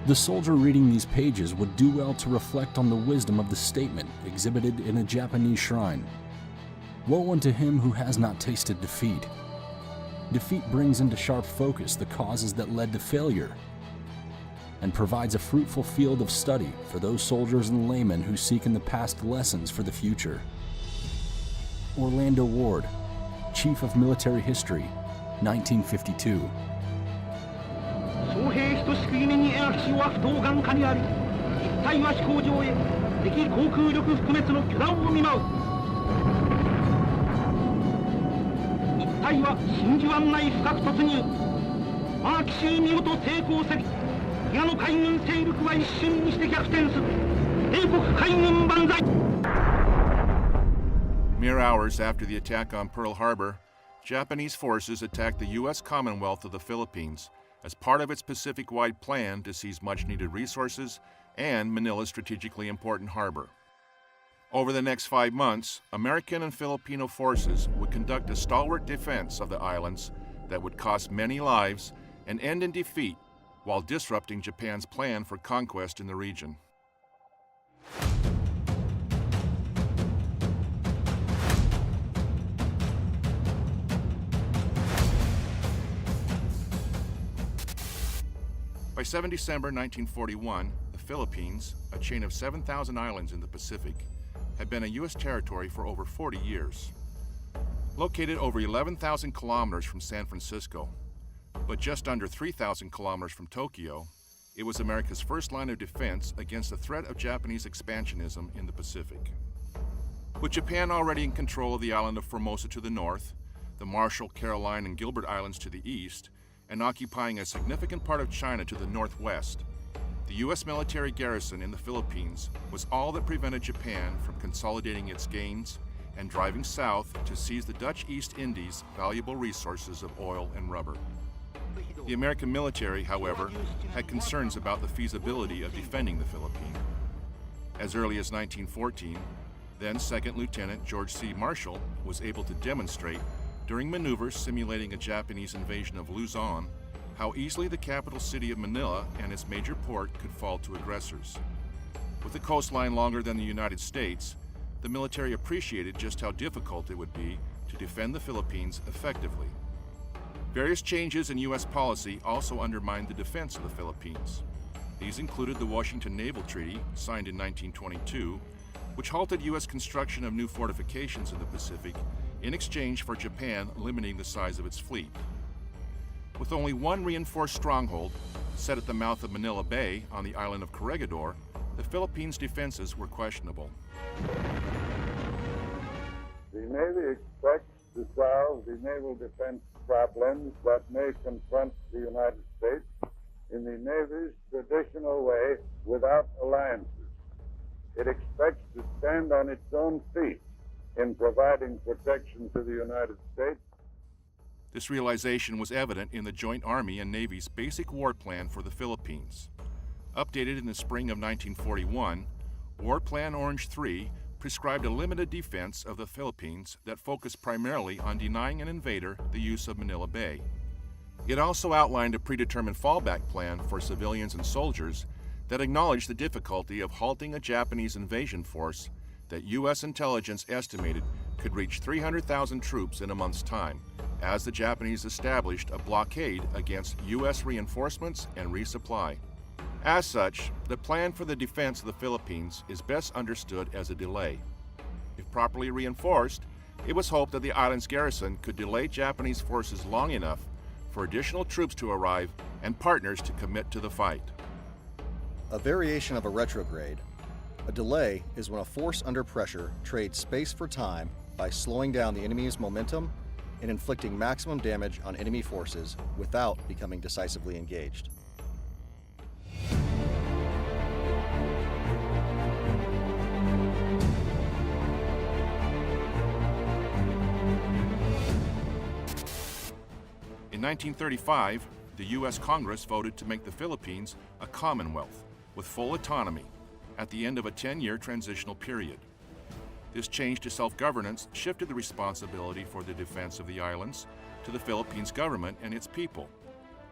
The soldier reading these pages would do well to reflect on the wisdom of the statement exhibited in a Japanese shrine. Woe unto him who has not tasted defeat. Defeat brings into sharp focus the causes that led to failure and provides a fruitful field of study for those soldiers and laymen who seek in the past lessons for the future. Orlando Ward, Chief of Military History, 1952. 総兵等しく夢に描く死は不当眼下にあり、一体は飛行場へ敵航空力覆滅の巨弾を見舞う。一体は真珠湾内深く突入。我が奇襲見事成功せり、比嘉の海軍勢力は一瞬にして逆転する。帝国海軍万歳。 Mere hours after the attack on Pearl Harbor, Japanese forces attacked the U.S. Commonwealth of the Philippines as part of its Pacific-wide plan to seize much-needed resources and Manila's strategically important harbor. Over the next 5 months, American and Filipino forces would conduct a stalwart defense of the islands that would cost many lives and end in defeat while disrupting Japan's plan for conquest in the region. By 7 December 1941, the Philippines, a chain of 7,000 islands in the Pacific, had been a U.S. territory for over 40 years. Located over 11,000 kilometers from San Francisco, but just under 3,000 kilometers from Tokyo, it was America's first line of defense against the threat of Japanese expansionism in the Pacific. With Japan already in control of the island of Formosa to the north, the Marshall, Caroline, and Gilbert Islands to the east, and occupying a significant part of China to the northwest, the U.S. military garrison in the Philippines was all that prevented Japan from consolidating its gains and driving south to seize the Dutch East Indies' valuable resources of oil and rubber. The American military, however, had concerns about the feasibility of defending the Philippines. As early as 1914, then Second Lieutenant George C. Marshall was able to demonstrate during maneuvers simulating a Japanese invasion of Luzon, how easily the capital city of Manila and its major port could fall to aggressors. With a coastline longer than the United States, the military appreciated just how difficult it would be to defend the Philippines effectively. Various changes in U.S. policy also undermined the defense of the Philippines. These included the Washington Naval Treaty, signed in 1922, which halted U.S. construction of new fortifications in the Pacific in exchange for Japan limiting the size of its fleet. With only one reinforced stronghold, set at the mouth of Manila Bay on the island of Corregidor, the Philippines' defenses were questionable. The Navy expects to solve the naval defense problems that may confront the United States in the Navy's traditional way without alliances. It expects to stand on its own feet in providing protection to the United States. This realization was evident in the Joint Army and Navy's Basic War Plan for the Philippines. Updated in the spring of 1941, War Plan Orange 3 prescribed a limited defense of the Philippines that focused primarily on denying an invader the use of Manila Bay. It also outlined a predetermined fallback plan for civilians and soldiers that acknowledged the difficulty of halting a Japanese invasion force that U.S. intelligence estimated could reach 300,000 troops in a month's time, as the Japanese established a blockade against U.S. reinforcements and resupply. As such, the plan for the defense of the Philippines is best understood as a delay. If properly reinforced, it was hoped that the island's garrison could delay Japanese forces long enough for additional troops to arrive and partners to commit to the fight. A variation of a retrograde. A delay is when a force under pressure trades space for time by slowing down the enemy's momentum and inflicting maximum damage on enemy forces without becoming decisively engaged. In 1935, the U.S. Congress voted to make the Philippines a commonwealth with full autonomy at the end of a 10-year transitional period. This change to self-governance shifted the responsibility for the defense of the islands to the Philippines government and its people.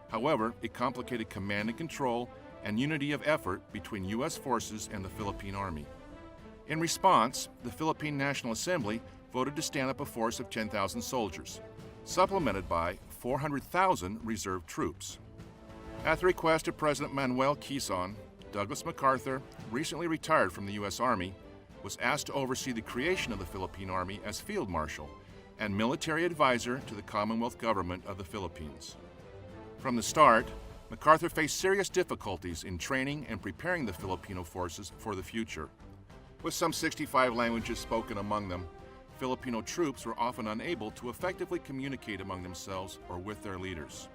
However, it complicated command and control and unity of effort between U.S. forces and the Philippine Army. In response, the Philippine National Assembly voted to stand up a force of 10,000 soldiers, supplemented by 400,000 reserve troops. At the request of President Manuel Quezon, Douglas MacArthur, recently retired from the U.S. Army, was asked to oversee the creation of the Philippine Army as Field Marshal and military advisor to the Commonwealth Government of the Philippines. From the start, MacArthur faced serious difficulties in training and preparing the Filipino forces for the future. With some 65 languages spoken among them, Filipino troops were often unable to effectively communicate among themselves or with their leaders.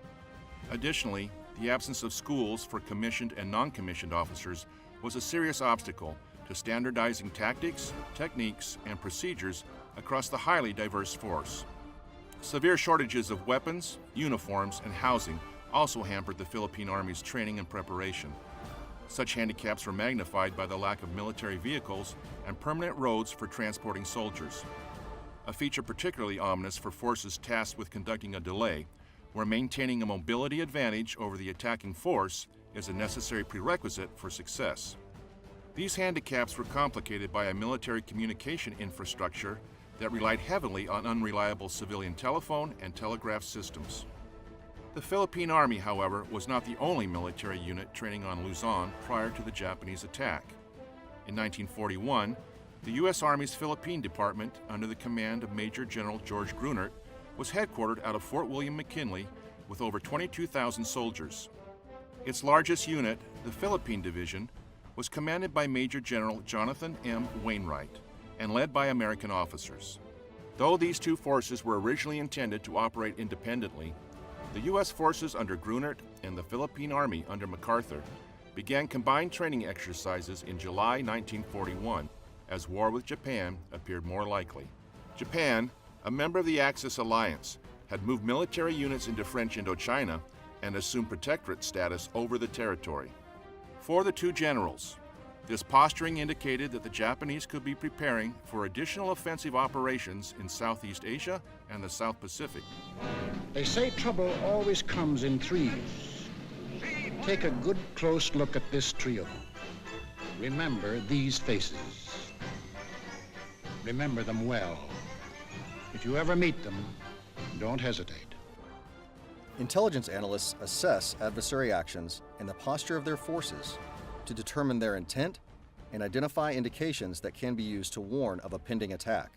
Additionally, the absence of schools for commissioned and non-commissioned officers was a serious obstacle to standardizing tactics, techniques, and procedures across the highly diverse force. Severe shortages of weapons, uniforms, and housing also hampered the Philippine Army's training and preparation. Such handicaps were magnified by the lack of military vehicles and permanent roads for transporting soldiers. A feature particularly ominous for forces tasked with conducting a delay, where maintaining a mobility advantage over the attacking force is a necessary prerequisite for success. These handicaps were complicated by a military communication infrastructure that relied heavily on unreliable civilian telephone and telegraph systems. The Philippine Army, however, was not the only military unit training on Luzon prior to the Japanese attack. In 1941, the U.S. Army's Philippine Department, under the command of Major General George Grunert, was headquartered out of Fort William McKinley with over 22,000 soldiers. Its largest unit, the Philippine Division, was commanded by Major General Jonathan M. Wainwright and led by American officers. Though these two forces were originally intended to operate independently, the U.S. forces under Grunert and the Philippine Army under MacArthur began combined training exercises in July 1941 as war with Japan appeared more likely. Japan, a member of the Axis alliance, had moved military units into French Indochina and assumed protectorate status over the territory. For the two generals, this posturing indicated that the Japanese could be preparing for additional offensive operations in Southeast Asia and the South Pacific. They say trouble always comes in threes. Take a good close look at this trio. Remember these faces. Remember them well. If you ever meet them, don't hesitate. Intelligence analysts assess adversary actions and the posture of their forces to determine their intent and identify indications that can be used to warn of a pending attack.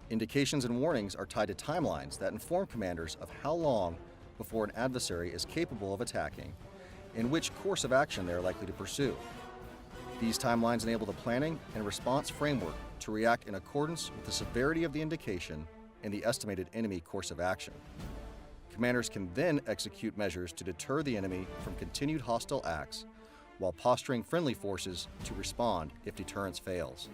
Indications and warnings are tied to timelines that inform commanders of how long before an adversary is capable of attacking and which course of action they are likely to pursue. These timelines enable the planning and response framework to react in accordance with the severity of the indication and the estimated enemy course of action. Commanders can then execute measures to deter the enemy from continued hostile acts while posturing friendly forces to respond if deterrence fails.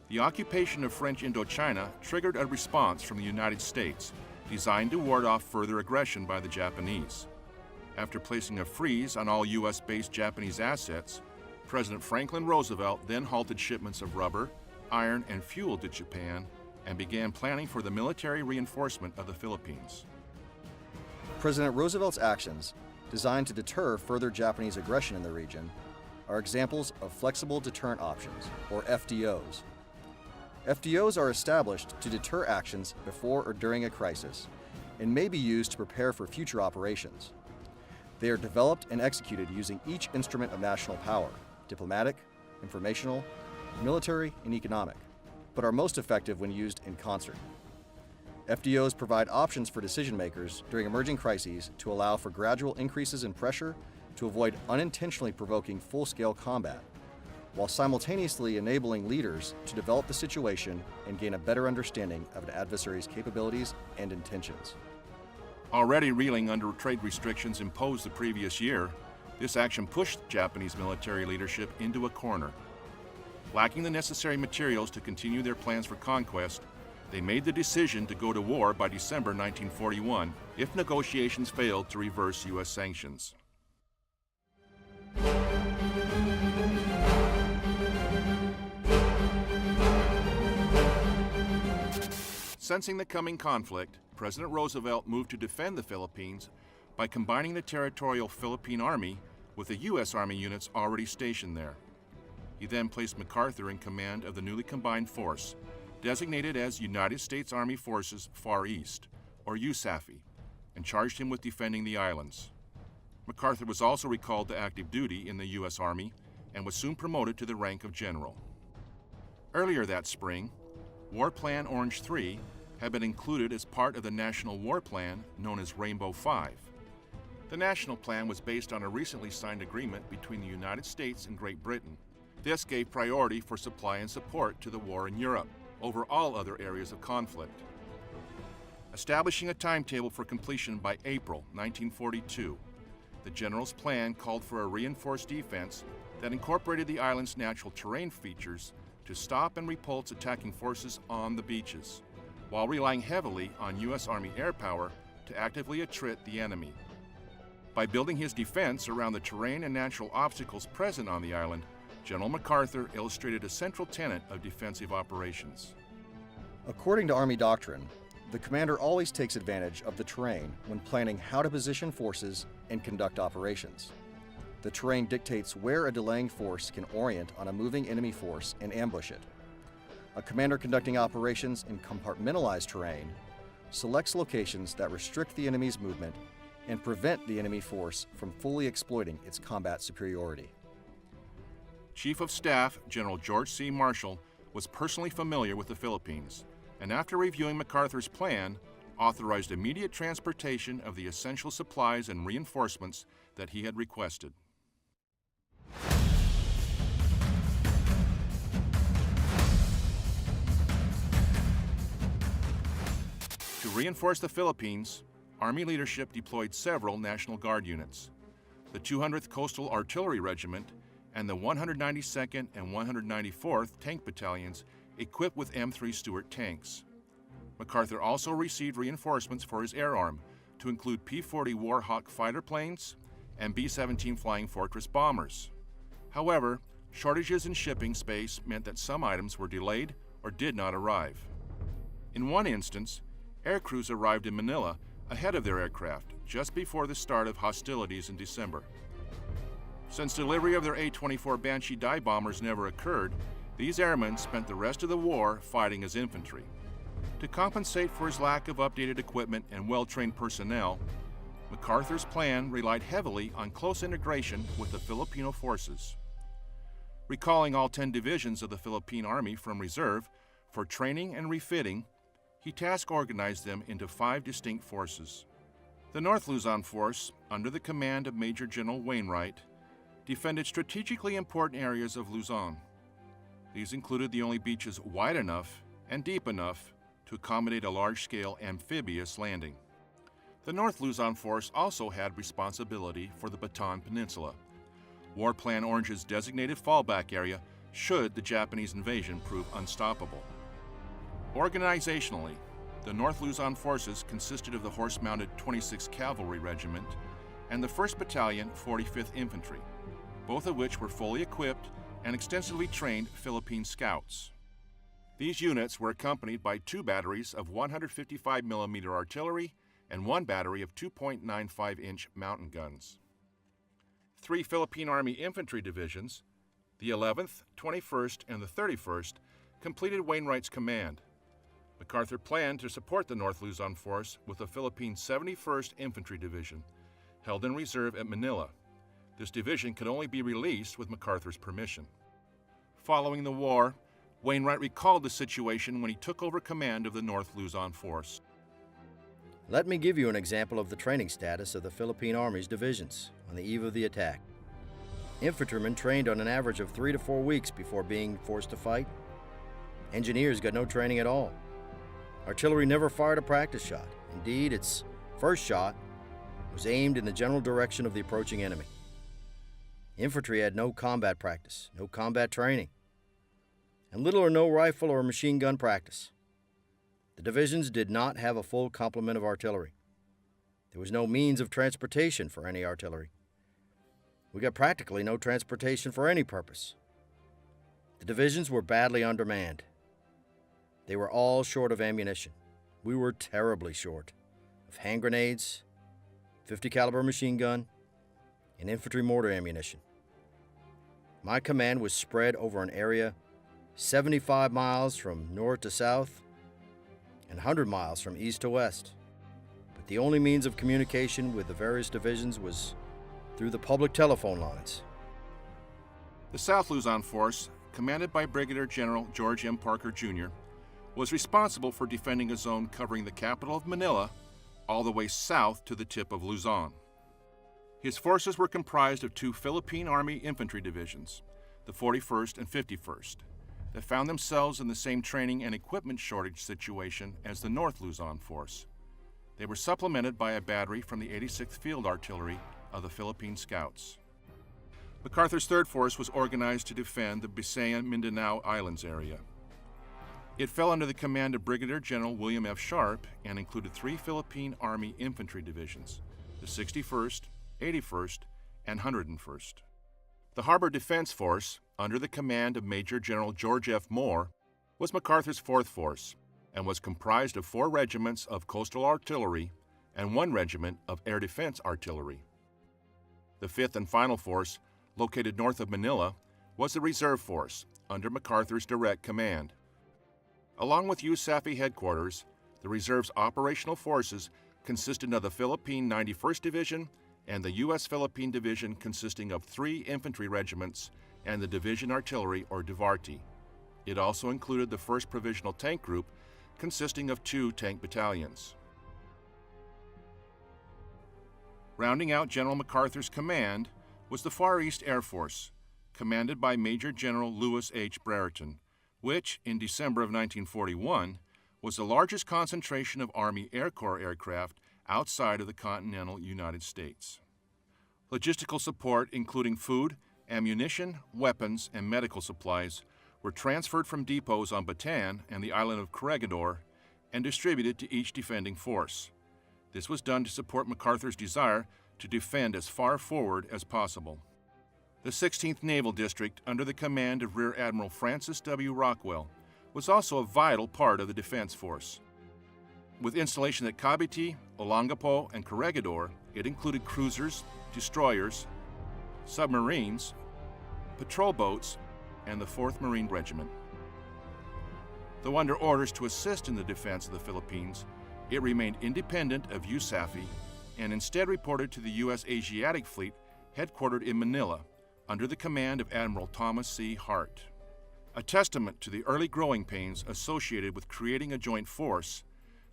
The occupation of French Indochina triggered a response from the United States designed to ward off further aggression by the Japanese. After placing a freeze on all U.S.-based Japanese assets, President Franklin Roosevelt then halted shipments of rubber, iron, and fuel to Japan and began planning for the military reinforcement of the Philippines. President Roosevelt's actions, designed to deter further Japanese aggression in the region, are examples of flexible deterrent options, or FDOs. FDOs are established to deter actions before or during a crisis and may be used to prepare for future operations. They are developed and executed using each instrument of national power, diplomatic, informational, military, and economic, but are most effective when used in concert. FDOs provide options for decision makers during emerging crises to allow for gradual increases in pressure to avoid unintentionally provoking full-scale combat, while simultaneously enabling leaders to develop the situation and gain a better understanding of an adversary's capabilities and intentions. Already reeling under trade restrictions imposed the previous year, this action pushed Japanese military leadership into a corner. Lacking the necessary materials to continue their plans for conquest, they made the decision to go to war by December 1941 if negotiations failed to reverse U.S. sanctions. Sensing the coming conflict, President Roosevelt moved to defend the Philippines by combining the territorial Philippine Army with the U.S. Army units already stationed there. He then placed MacArthur in command of the newly combined force, designated as United States Army Forces Far East, or USAFFE, and charged him with defending the islands. MacArthur was also recalled to active duty in the U.S. Army and was soon promoted to the rank of general. Earlier that spring, War Plan Orange 3 had been included as part of the National War Plan known as Rainbow 5. The National Plan was based on a recently signed agreement between the United States and Great Britain. This gave priority for supply and support to the war in Europe over all other areas of conflict. Establishing a timetable for completion by April 1942, the general's plan called for a reinforced defense that incorporated the island's natural terrain features to stop and repulse attacking forces on the beaches, while relying heavily on U.S. Army air power to actively attrit the enemy. By building his defense around the terrain and natural obstacles present on the island, General MacArthur illustrated a central tenet of defensive operations. According to Army doctrine, the commander always takes advantage of the terrain when planning how to position forces and conduct operations. The terrain dictates where a delaying force can orient on a moving enemy force and ambush it. A commander conducting operations in compartmentalized terrain selects locations that restrict the enemy's movement and prevent the enemy force from fully exploiting its combat superiority. Chief of Staff General George C. Marshall was personally familiar with the Philippines, and after reviewing MacArthur's plan, authorized immediate transportation of the essential supplies and reinforcements that he had requested. To reinforce the Philippines, Army leadership deployed several National Guard units. The 200th Coastal Artillery Regiment and the 192nd and 194th Tank Battalions equipped with M3 Stuart tanks. MacArthur also received reinforcements for his air arm to include P-40 Warhawk fighter planes and B-17 Flying Fortress bombers. However, shortages in shipping space meant that some items were delayed or did not arrive. In one instance, air crews arrived in Manila ahead of their aircraft just before the start of hostilities in December. Since delivery of their A-24 Banshee dive bombers never occurred, these airmen spent the rest of the war fighting as infantry. To compensate for his lack of updated equipment and well-trained personnel, MacArthur's plan relied heavily on close integration with the Filipino forces. Recalling all 10 divisions of the Philippine Army from reserve for training and refitting, he task organized them into 5 distinct forces. The North Luzon Force, under the command of Major General Wainwright, defended strategically important areas of Luzon. These included the only beaches wide enough and deep enough to accommodate a large-scale amphibious landing. The North Luzon Force also had responsibility for the Bataan Peninsula, War Plan Orange's designated fallback area should the Japanese invasion prove unstoppable. Organizationally, the North Luzon forces consisted of the horse-mounted 26th Cavalry Regiment and the 1st Battalion, 45th Infantry, both of which were fully equipped and extensively trained Philippine scouts. These units were accompanied by 2 batteries of 155mm artillery and 1 battery of 2.95-inch mountain guns. 3 Philippine Army infantry divisions, the 11th, 21st, and the 31st, completed Wainwright's command. MacArthur planned to support the North Luzon Force with the Philippine 71st Infantry Division, held in reserve at Manila. This division could only be released with MacArthur's permission. Following the war, Wainwright recalled the situation when he took over command of the North Luzon Force. Let me give you an example of the training status of the Philippine Army's divisions on the eve of the attack. Infantrymen trained on an average of 3 to 4 weeks before being forced to fight. Engineers got no training at all. Artillery never fired a practice shot. Indeed, its first shot was aimed in the general direction of the approaching enemy. Infantry had no combat practice, no combat training, and little or no rifle or machine gun practice. The divisions did not have a full complement of artillery. There was no means of transportation for any artillery. We got practically no transportation for any purpose. The divisions were badly undermanned. They were all short of ammunition. We were terribly short of hand grenades, .50 caliber machine gun, and infantry mortar ammunition. My command was spread over an area 75 miles from north to south and 100 miles from east to west. But the only means of communication with the various divisions was through the public telephone lines. The South Luzon Force, commanded by Brigadier General George M. Parker, Jr., was responsible for defending a zone covering the capital of Manila all the way south to the tip of Luzon. His forces were comprised of two Philippine Army infantry divisions, the 41st and 51st, that found themselves in the same training and equipment shortage situation as the North Luzon Force. They were supplemented by a battery from the 86th Field Artillery of the Philippine Scouts. MacArthur's 3rd Force was organized to defend the Bisayan-Mindanao Islands area. It fell under the command of Brigadier General William F. Sharp and included three Philippine Army infantry divisions, the 61st, 81st, and 101st. The Harbor Defense Force, under the command of Major General George F. Moore, was MacArthur's 4th Force and was comprised of 4 regiments of coastal artillery and 1 regiment of air defense artillery. The 5th and final force, located north of Manila, was the Reserve Force, under MacArthur's direct command. Along with USAFFE headquarters, the Reserve's operational forces consisted of the Philippine 91st Division and the U.S. Philippine Division, consisting of 3 infantry regiments and the Division Artillery, or DIVARTI. It also included the 1st Provisional Tank Group, consisting of 2 tank battalions. Rounding out General MacArthur's command was the Far East Air Force, commanded by Major General Lewis H. Brereton, which, in December of 1941, was the largest concentration of Army Air Corps aircraft outside of the continental United States. Logistical support, including food, ammunition, weapons, and medical supplies, were transferred from depots on Bataan and the island of Corregidor and distributed to each defending force. This was done to support MacArthur's desire to defend as far forward as possible. The 16th Naval District, under the command of Rear Admiral Francis W. Rockwell, was also a vital part of the defense force. With installation at Cavite, Olongapo, and Corregidor, it included cruisers, destroyers, submarines, patrol boats, and the 4th Marine Regiment. Though under orders to assist in the defense of the Philippines, it remained independent of USAFFE and instead reported to the U.S. Asiatic Fleet, headquartered in Manila, under the command of Admiral Thomas C. Hart. A testament to the early growing pains associated with creating a joint force,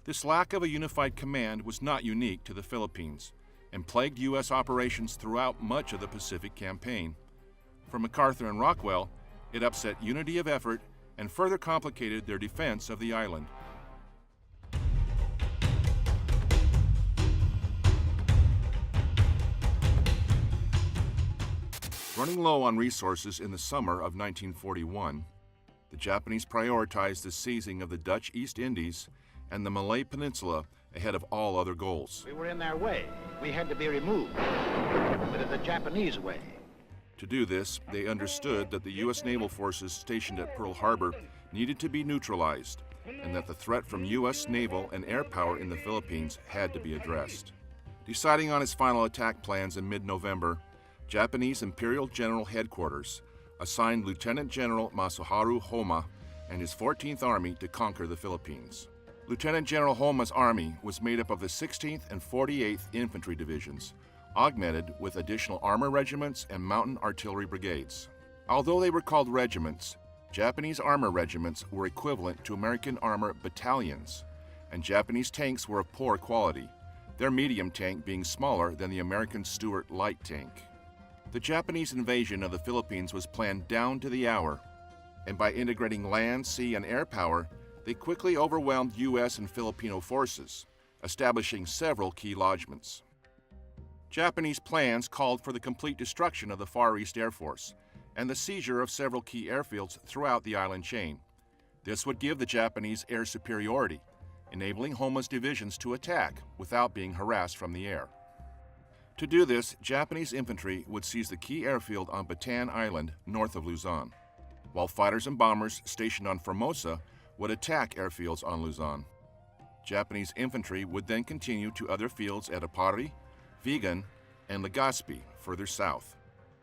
this lack of a unified command was not unique to the Philippines and plagued U.S. operations throughout much of the Pacific Campaign. For MacArthur and Rockwell, it upset unity of effort and further complicated their defense of the island. Running low on resources in the summer of 1941, the Japanese prioritized the seizing of the Dutch East Indies and the Malay Peninsula ahead of all other goals. We were in their way. We had to be removed. But in the Japanese way. To do this, they understood that the U.S. naval forces stationed at Pearl Harbor needed to be neutralized, and that the threat from U.S. naval and air power in the Philippines had to be addressed. Deciding on its final attack plans in mid-November, Japanese Imperial General Headquarters assigned Lieutenant General Masaharu Homa and his 14th Army to conquer the Philippines. Lieutenant General Homa's army was made up of the 16th and 48th Infantry Divisions, augmented with additional armor regiments and mountain artillery brigades. Although they were called regiments, Japanese armor regiments were equivalent to American armor battalions, and Japanese tanks were of poor quality, their medium tank being smaller than the American Stuart light tank. The Japanese invasion of the Philippines was planned down to the hour, and by integrating land, sea, and air power, they quickly overwhelmed U.S. and Filipino forces, establishing several key lodgements. Japanese plans called for the complete destruction of the Far East Air Force and the seizure of several key airfields throughout the island chain. This would give the Japanese air superiority, enabling Homa's divisions to attack without being harassed from the air. To do this, Japanese infantry would seize the key airfield on Bataan Island north of Luzon, while fighters and bombers stationed on Formosa would attack airfields on Luzon. Japanese infantry would then continue to other fields at Apari, Vigan, and Legazpi, further south,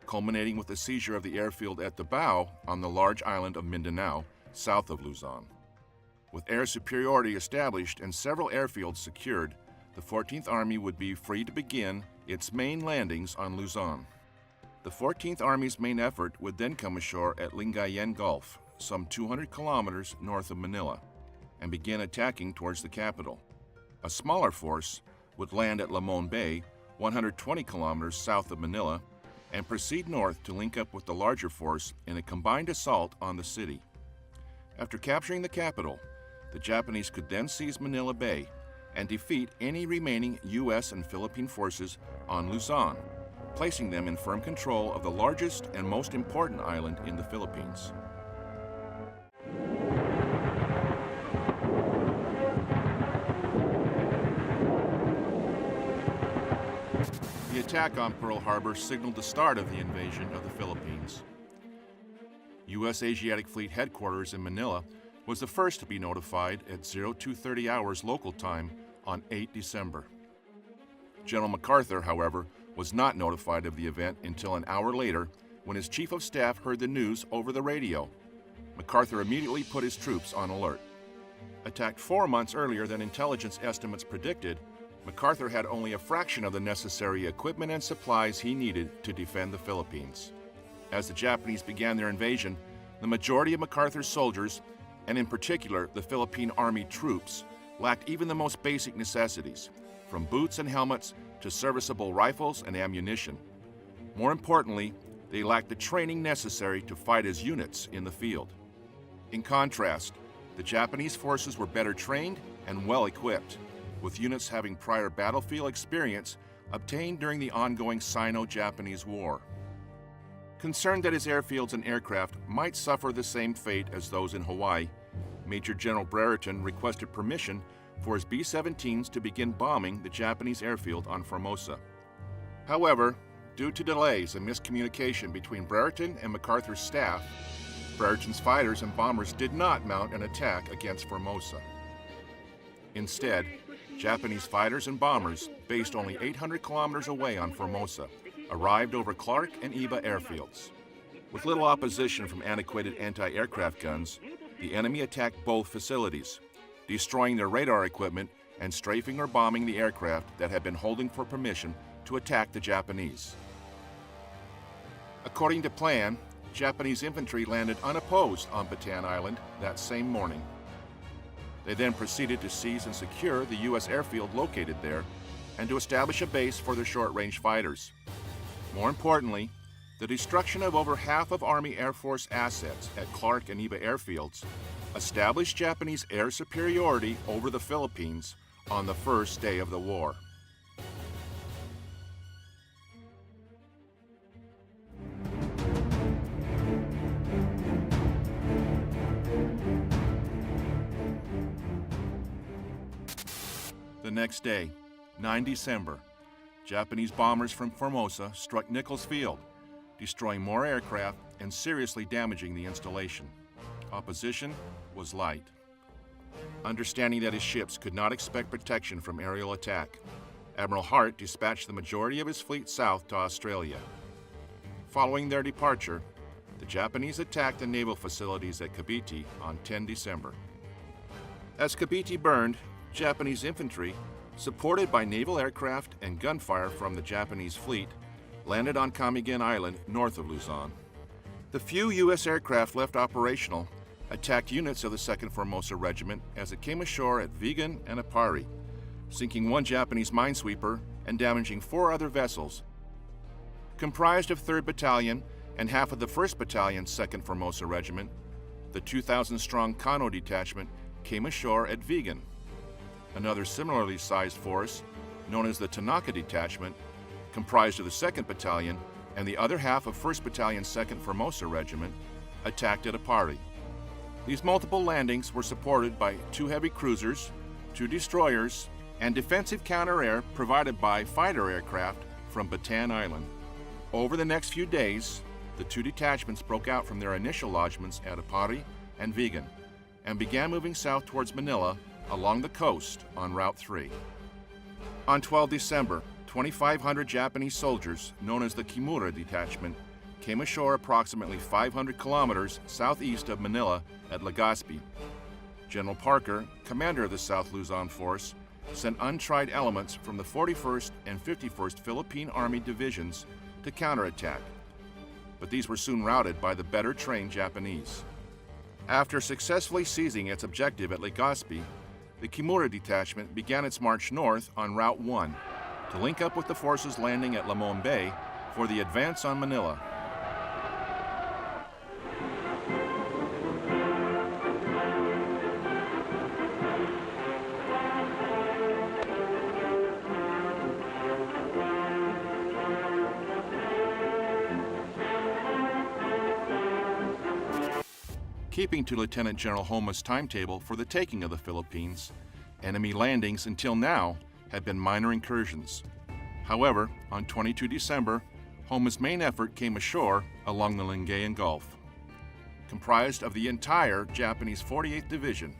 culminating with the seizure of the airfield at Dabao on the large island of Mindanao, south of Luzon. With air superiority established and several airfields secured, the 14th Army would be free to begin its main landings on Luzon. The 14th Army's main effort would then come ashore at Lingayen Gulf, some 200 kilometers north of Manila, and begin attacking towards the capital. A smaller force would land at Lamon Bay, 120 kilometers south of Manila, and proceed north to link up with the larger force in a combined assault on the city. After capturing the capital, the Japanese could then seize Manila Bay and defeat any remaining U.S. and Philippine forces on Luzon, placing them in firm control of the largest and most important island in the Philippines. The attack on Pearl Harbor signaled the start of the invasion of the Philippines. U.S. Asiatic Fleet Headquarters in Manila was the first to be notified at 0230 hours local time on 8 December. General MacArthur, however, was not notified of the event until an hour later when his chief of staff heard the news over the radio. MacArthur immediately put his troops on alert. Attacked 4 months earlier than intelligence estimates predicted, MacArthur had only a fraction of the necessary equipment and supplies he needed to defend the Philippines. As the Japanese began their invasion, the majority of MacArthur's soldiers, and in particular the Philippine Army troops, lacked even the most basic necessities, from boots and helmets to serviceable rifles and ammunition. More importantly, they lacked the training necessary to fight as units in the field. In contrast, the Japanese forces were better trained and well equipped, with units having prior battlefield experience obtained during the ongoing Sino-Japanese War. Concerned that his airfields and aircraft might suffer the same fate as those in Hawaii, Major General Brereton requested permission for his B-17s to begin bombing the Japanese airfield on Formosa. However, due to delays and miscommunication between Brereton and MacArthur's staff, Brereton's fighters and bombers did not mount an attack against Formosa. Instead, Japanese fighters and bombers, based only 800 kilometers away on Formosa, arrived over Clark and Iba airfields. With little opposition from antiquated anti-aircraft guns, the enemy attacked both facilities, destroying their radar equipment and strafing or bombing the aircraft that had been holding for permission to attack the Japanese. According to plan, Japanese infantry landed unopposed on Bataan Island that same morning. They then proceeded to seize and secure the U.S. airfield located there and to establish a base for their short-range fighters. More importantly, the destruction of over half of Army Air Force assets at Clark and Iba airfields established Japanese air superiority over the Philippines on the first day of the war. The next day, 9 December, Japanese bombers from Formosa struck Nichols Field, destroying more aircraft and seriously damaging the installation. Opposition was light. Understanding that his ships could not expect protection from aerial attack, Admiral Hart dispatched the majority of his fleet south to Australia. Following their departure, the Japanese attacked the naval facilities at Cavite on 10 December. As Cavite burned, Japanese infantry, supported by naval aircraft and gunfire from the Japanese fleet, landed on Camiguin Island north of Luzon. The few U.S. aircraft left operational attacked units of the 2nd Formosa Regiment as it came ashore at Vigan and Apari, sinking one Japanese minesweeper and damaging 4 other vessels. Comprised of 3rd Battalion and half of the 1st Battalion 2nd Formosa Regiment, the 2,000-strong Kano Detachment came ashore at Vigan. Another similarly sized force, known as the Tanaka Detachment, comprised of the 2nd Battalion and the other half of 1st Battalion 2nd Formosa Regiment, attacked at Apari. These multiple landings were supported by 2 heavy cruisers, 2 destroyers, and defensive counter-air provided by fighter aircraft from Bataan Island. Over the next few days, the 2 detachments broke out from their initial lodgements at Apari and Vigan and began moving south towards Manila along the coast on Route 3. On 12 December, 2,500 Japanese soldiers, known as the Kimura Detachment, came ashore approximately 500 kilometers southeast of Manila at Legazpi. General Parker, commander of the South Luzon Force, sent untried elements from the 41st and 51st Philippine Army divisions to counterattack, but these were soon routed by the better-trained Japanese. After successfully seizing its objective at Legazpi, the Kimura Detachment began its march north on Route 1 to link up with the forces landing at Limon Bay for the advance on Manila. Keeping to Lieutenant General Homa's timetable for the taking of the Philippines, enemy landings until now had been minor incursions. However, on 22 December, Homa's main effort came ashore along the Lingayen Gulf. Comprised of the entire Japanese 48th Division,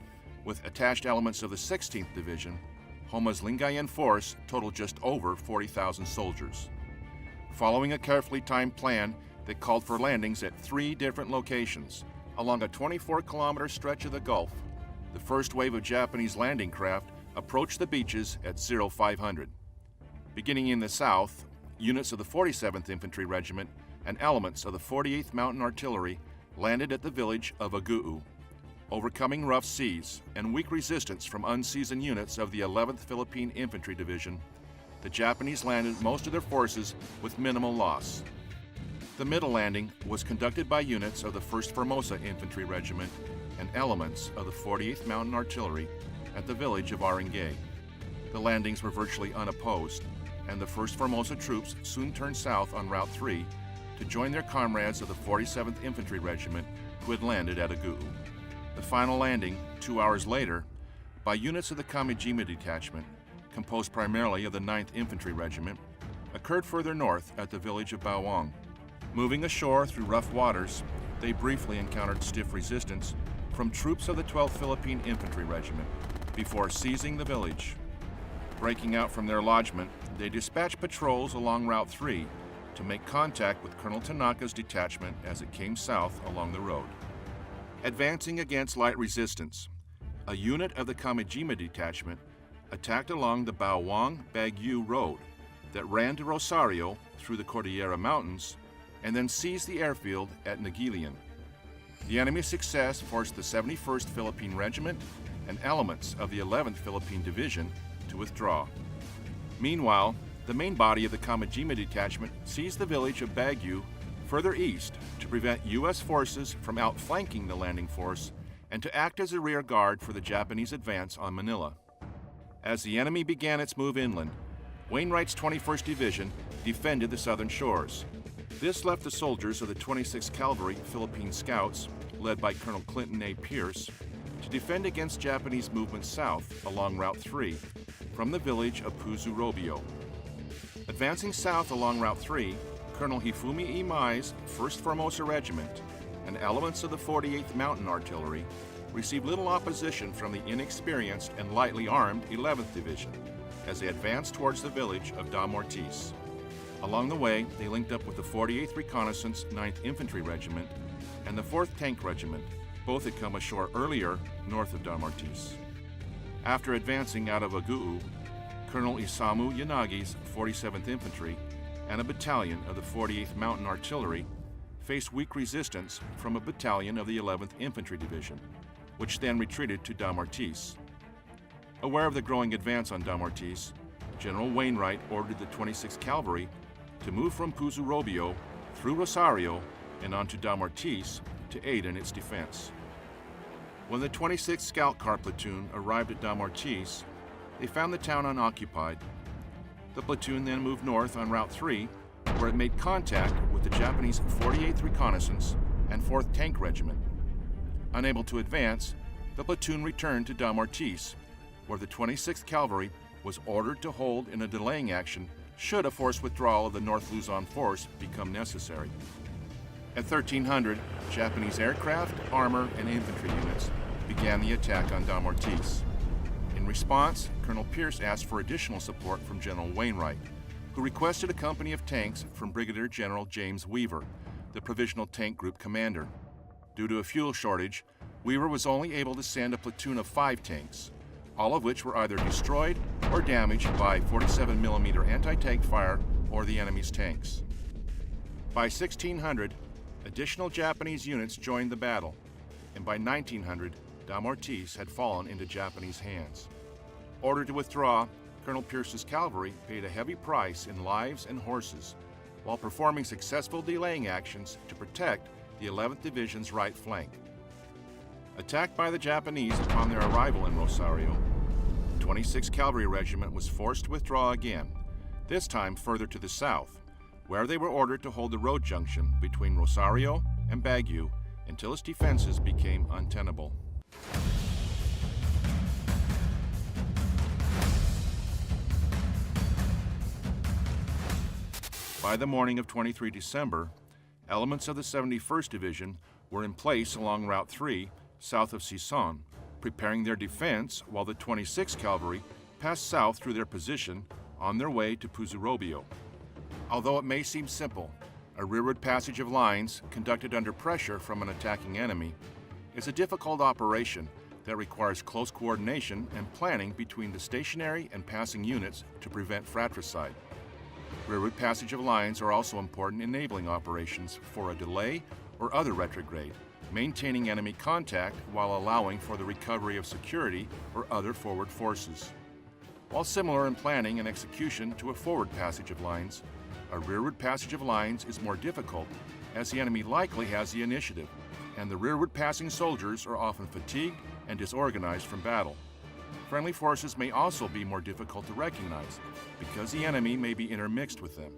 with attached elements of the 16th Division, Homa's Lingayen force totaled just over 40,000 soldiers. Following a carefully timed plan that called for landings at 3 different locations, along a 24-kilometer stretch of the Gulf, the first wave of Japanese landing craft approached the beaches at 0500. Beginning in the south, units of the 47th Infantry Regiment and elements of the 48th Mountain Artillery landed at the village of Aguu. Overcoming rough seas and weak resistance from unseasoned units of the 11th Philippine Infantry Division, the Japanese landed most of their forces with minimal loss. The middle landing was conducted by units of the 1st Formosa Infantry Regiment and elements of the 48th Mountain Artillery at the village of Arangay. The landings were virtually unopposed, and the 1st Formosa troops soon turned south on Route 3 to join their comrades of the 47th Infantry Regiment who had landed at Aguu. The final landing, 2 hours later, by units of the Kamijima Detachment, composed primarily of the 9th Infantry Regiment, occurred further north at the village of Bawang. Moving ashore through rough waters, they briefly encountered stiff resistance from troops of the 12th Philippine Infantry Regiment before seizing the village. Breaking out from their lodgment, they dispatched patrols along Route 3 to make contact with Colonel Tanaka's detachment as it came south along the road. Advancing against light resistance, a unit of the Kamijima Detachment attacked along the Bawang-Baguio Road that ran to Rosario through the Cordillera Mountains and then seized the airfield at Nagilian. The enemy's success forced the 71st Philippine Regiment and elements of the 11th Philippine Division to withdraw. Meanwhile, the main body of the Kamijima Detachment seized the village of Baguio further east to prevent U.S. forces from outflanking the landing force and to act as a rear guard for the Japanese advance on Manila. As the enemy began its move inland, Wainwright's 21st Division defended the southern shores. This left the soldiers of the 26th Cavalry Philippine Scouts, led by Colonel Clinton A. Pierce, to defend against Japanese movements south along Route 3 from the village of Puzurobio. Advancing south along Route 3, Colonel Hifumi Imai's 1st Formosa Regiment and elements of the 48th Mountain Artillery received little opposition from the inexperienced and lightly armed 11th Division as they advanced towards the village of Damortis. Along the way, they linked up with the 48th Reconnaissance 9th Infantry Regiment and the 4th Tank Regiment. Both had come ashore earlier north of Damortis. After advancing out of Aguu, Colonel Isamu Yanagi's 47th Infantry and a battalion of the 48th Mountain Artillery faced weak resistance from a battalion of the 11th Infantry Division, which then retreated to Damortis. Aware of the growing advance on Damortis, General Wainwright ordered the 26th Cavalry to move from Puzurobio through Rosario and onto Damortis to aid in its defense. When the 26th Scout Car Platoon arrived at Damortis, they found the town unoccupied. The platoon then moved north on Route 3, where it made contact with the Japanese 48th Reconnaissance and 4th Tank Regiment. Unable to advance, the platoon returned to Damortis, where the 26th Cavalry was ordered to hold in a delaying action should a forced withdrawal of the North Luzon force become necessary. At 1300, Japanese aircraft, armor, and infantry units began the attack on Damortis. In response, Colonel Pierce asked for additional support from General Wainwright, who requested a company of tanks from Brigadier General James Weaver, the Provisional Tank Group commander. Due to a fuel shortage, Weaver was only able to send a platoon of 5 tanks, all of which were either destroyed or damaged by 47mm anti-tank fire or the enemy's tanks. By 1600, additional Japanese units joined the battle, and by 1900, Damortiz had fallen into Japanese hands. Ordered to withdraw, Colonel Pierce's cavalry paid a heavy price in lives and horses, while performing successful delaying actions to protect the 11th Division's right flank. Attacked by the Japanese upon their arrival in Rosario, the 26th Cavalry Regiment was forced to withdraw again, this time further to the south, where they were ordered to hold the road junction between Rosario and Baguio until its defenses became untenable. By the morning of 23 December, elements of the 71st Division were in place along Route 3 south of Sison, preparing their defense while the 26th Cavalry passed south through their position on their way to Puzurobio. Although it may seem simple, a rearward passage of lines conducted under pressure from an attacking enemy is a difficult operation that requires close coordination and planning between the stationary and passing units to prevent fratricide. Rearward passage of lines are also important enabling operations for a delay or other retrograde, maintaining enemy contact while allowing for the recovery of security or other forward forces. While similar in planning and execution to a forward passage of lines, a rearward passage of lines is more difficult as the enemy likely has the initiative, and the rearward passing soldiers are often fatigued and disorganized from battle. Friendly forces may also be more difficult to recognize because the enemy may be intermixed with them.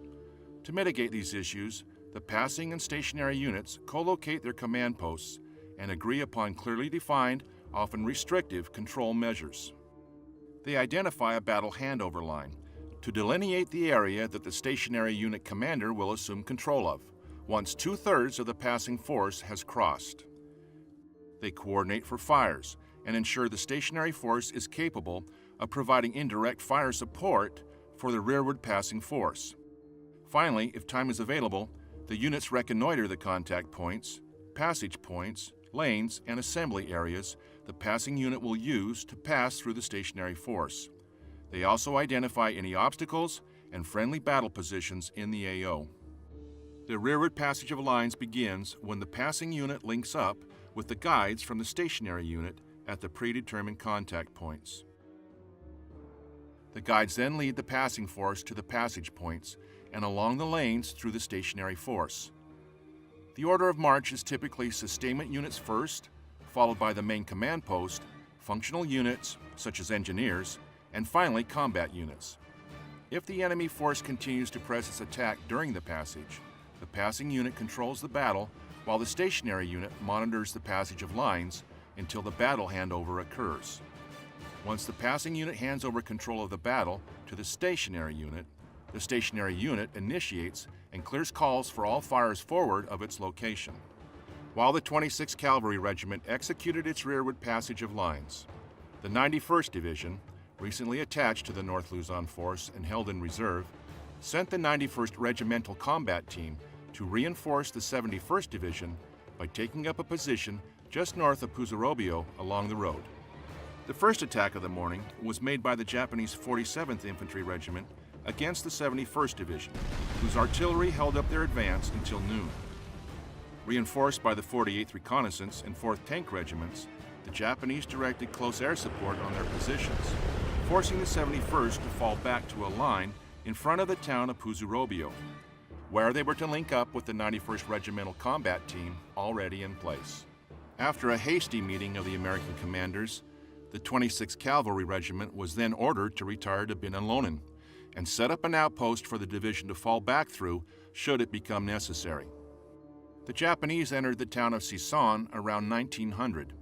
To mitigate these issues, the passing and stationary units co-locate their command posts and agree upon clearly defined, often restrictive, control measures. They identify a battle handover line to delineate the area that the stationary unit commander will assume control of, once 2/3 of the passing force has crossed. They coordinate for fires and ensure the stationary force is capable of providing indirect fire support for the rearward passing force. Finally, if time is available, the units reconnoiter the contact points, passage points, lanes, and assembly areas the passing unit will use to pass through the stationary force. They also identify any obstacles and friendly battle positions in the AO. The rearward passage of lines begins when the passing unit links up with the guides from the stationary unit at the predetermined contact points. The guides then lead the passing force to the passage points and along the lanes through the stationary force. The order of march is typically sustainment units first, followed by the main command post, functional units such as engineers, and finally combat units. If the enemy force continues to press its attack during the passage, the passing unit controls the battle while the stationary unit monitors the passage of lines until the battle handover occurs. Once the passing unit hands over control of the battle to the stationary unit initiates and clears calls for all fires forward of its location. While the 26th Cavalry Regiment executed its rearward passage of lines, the 91st Division, recently attached to the North Luzon Force and held in reserve, sent the 91st Regimental Combat Team to reinforce the 71st Division by taking up a position just north of Puzurobio along the road. The first attack of the morning was made by the Japanese 47th Infantry Regiment against the 71st Division, whose artillery held up their advance until noon. Reinforced by the 48th Reconnaissance and 4th Tank Regiments, the Japanese directed close air support on their positions, forcing the 71st to fall back to a line in front of the town of Puzurobio, where they were to link up with the 91st Regimental Combat Team already in place. After a hasty meeting of the American commanders, the 26th Cavalry Regiment was then ordered to retire to Binalonan and set up an outpost for the division to fall back through should it become necessary. The Japanese entered the town of Sison around 1900,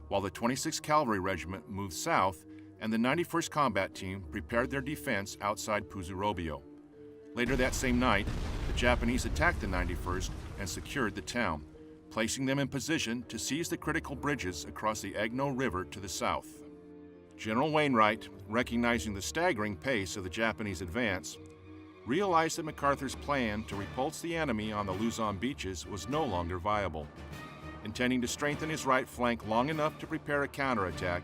while the 26th Cavalry Regiment moved south and the 91st Combat Team prepared their defense outside Puzurobio. Later that same night, the Japanese attacked the 91st and secured the town, placing them in position to seize the critical bridges across the Agno River to the south. General Wainwright, recognizing the staggering pace of the Japanese advance, realized that MacArthur's plan to repulse the enemy on the Luzon beaches was no longer viable. Intending to strengthen his right flank long enough to prepare a counterattack,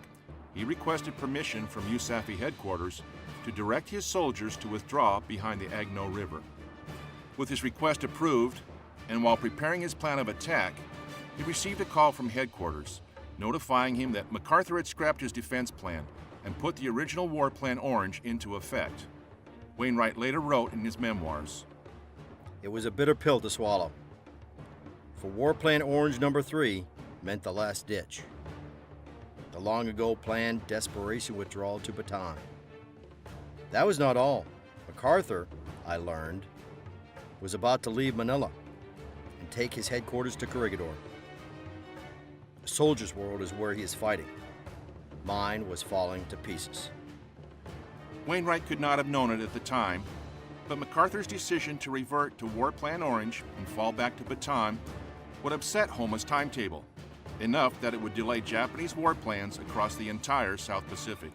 he requested permission from USAFFE headquarters to direct his soldiers to withdraw behind the Agno River. With his request approved, and while preparing his plan of attack, he received a call from headquarters notifying him that MacArthur had scrapped his defense plan and put the original War Plan Orange into effect. Wainwright later wrote in his memoirs, It was a bitter pill to swallow. For War Plan Orange No. 3 meant the last ditch. The long ago planned desperation withdrawal to Bataan. That was not all. MacArthur, I learned, was about to leave Manila and take his headquarters to Corregidor. The soldier's world is where he is fighting. Mine was falling to pieces. Wainwright could not have known it at the time, but MacArthur's decision to revert to War Plan Orange and fall back to Bataan would upset Homa's timetable, enough that it would delay Japanese war plans across the entire South Pacific.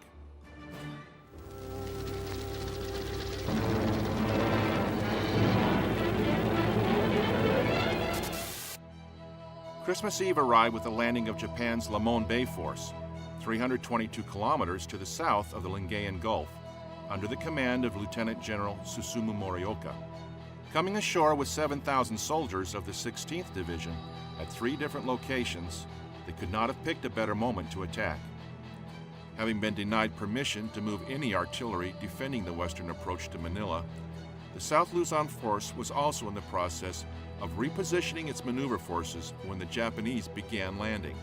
Christmas Eve arrived with the landing of Japan's Lamon Bay Force, 322 kilometers to the south of the Lingayen Gulf, under the command of Lieutenant General Susumu Morioka. Coming ashore with 7,000 soldiers of the 16th Division at 3 different locations, they could not have picked a better moment to attack. Having been denied permission to move any artillery defending the western approach to Manila, the South Luzon force was also in the process of repositioning its maneuver forces when the Japanese began landing.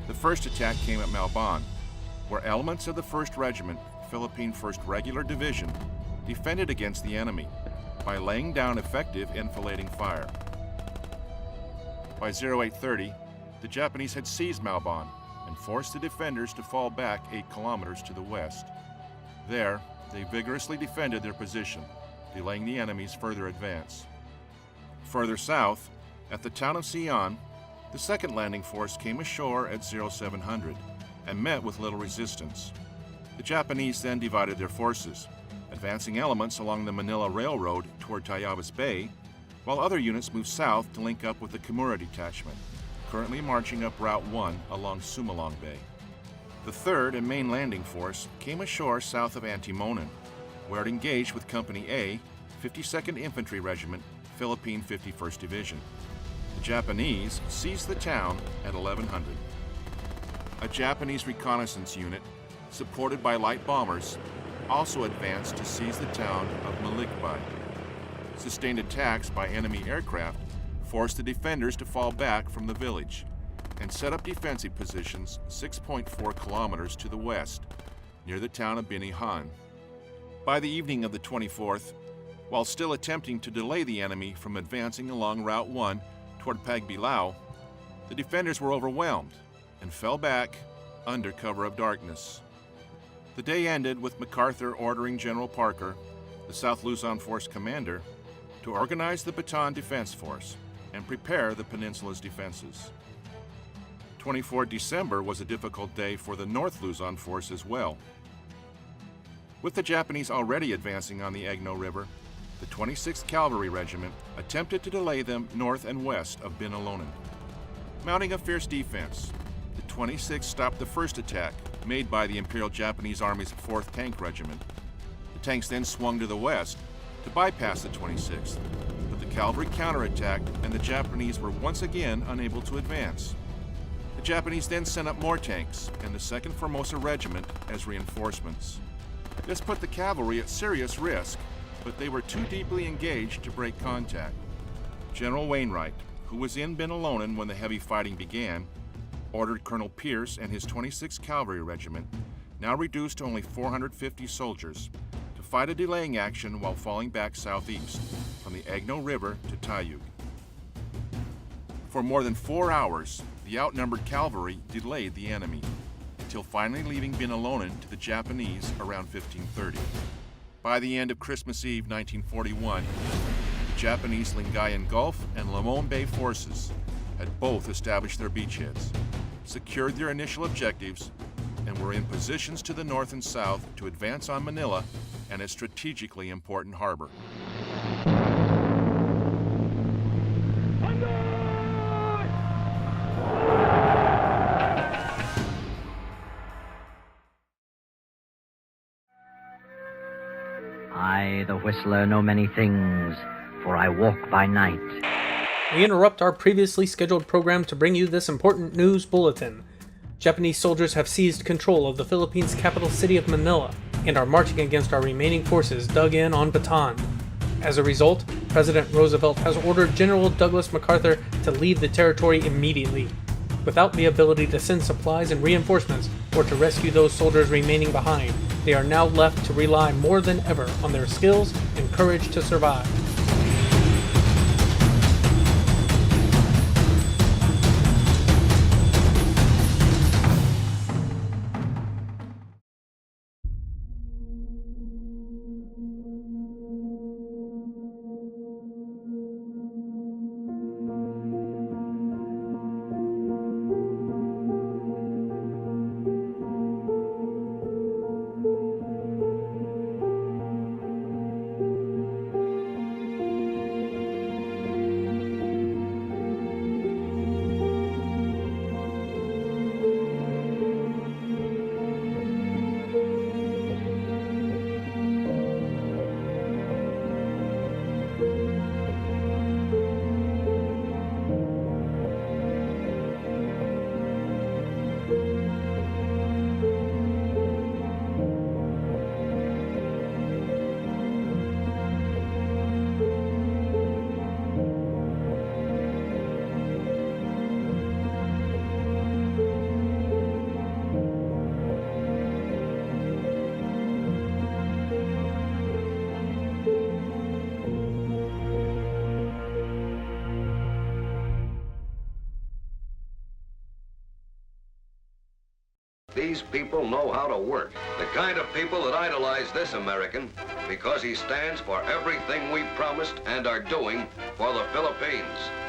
The first attack came at Malban, where elements of the 1st Regiment, Philippine 1st Regular Division, defended against the enemy by laying down effective enfilading fire. By 0830, the Japanese had seized Malban and forced the defenders to fall back 8 kilometers to the west. There, they vigorously defended their position, delaying the enemy's further advance. Further south, at the town of Sion, the 2nd Landing Force came ashore at 0700 and met with little resistance. The Japanese then divided their forces, advancing elements along the Manila Railroad toward Tayabas Bay, while other units moved south to link up with the Kimura Detachment, currently marching up Route 1 along Sumalong Bay. The 3rd and main landing force came ashore south of Antimonan, where it engaged with Company A, 52nd Infantry Regiment, Philippine 51st Division. The Japanese seized the town at 1100. A Japanese reconnaissance unit, supported by light bombers, also advanced to seize the town of Malikbay. Sustained attacks by enemy aircraft forced the defenders to fall back from the village and set up defensive positions 6.4 kilometers to the west, near the town of Binihan. By the evening of the 24th, while still attempting to delay the enemy from advancing along Route 1 toward Pagbilao, the defenders were overwhelmed and fell back under cover of darkness. The day ended with MacArthur ordering General Parker, the South Luzon Force commander, to organize the Bataan Defense Force and prepare the peninsula's defenses. 24 December was a difficult day for the North Luzon Force as well. With the Japanese already advancing on the Agno River, the 26th Cavalry Regiment attempted to delay them north and west of Binalonan. Mounting a fierce defense, the 26th stopped the first attack made by the Imperial Japanese Army's 4th Tank Regiment. The tanks then swung to the west to bypass the 26th, but the cavalry counterattacked and the Japanese were once again unable to advance. The Japanese then sent up more tanks and the 2nd Formosa Regiment as reinforcements. This put the cavalry at serious risk, but they were too deeply engaged to break contact. General Wainwright, who was in Binalonan when the heavy fighting began, ordered Colonel Pierce and his 26th Cavalry Regiment, now reduced to only 450 soldiers, to fight a delaying action while falling back southeast from the Agno River to Tayug. For more than 4 hours, the outnumbered cavalry delayed the enemy, until finally leaving Binalonan to the Japanese around 1530. By the end of Christmas Eve 1941, the Japanese Lingayen Gulf and Lamon Bay forces had both established their beachheads, secured their initial objectives, and were in positions to the north and south to advance on Manila and its strategic strategically important harbor. I, the whistler, know many things, for I walk by night. We interrupt our previously scheduled program to bring you this important news bulletin. Japanese soldiers have seized control of the Philippines' capital city of Manila and are marching against our remaining forces dug in on Bataan. As a result, President Roosevelt has ordered General Douglas MacArthur to leave the territory immediately. Without the ability to send supplies and reinforcements or to rescue those soldiers remaining behind, they are now left to rely more than ever on their skills and courage to survive. These people know how to work. The kind of people that idolize this American because he stands for everything we promised and are doing for the Philippines.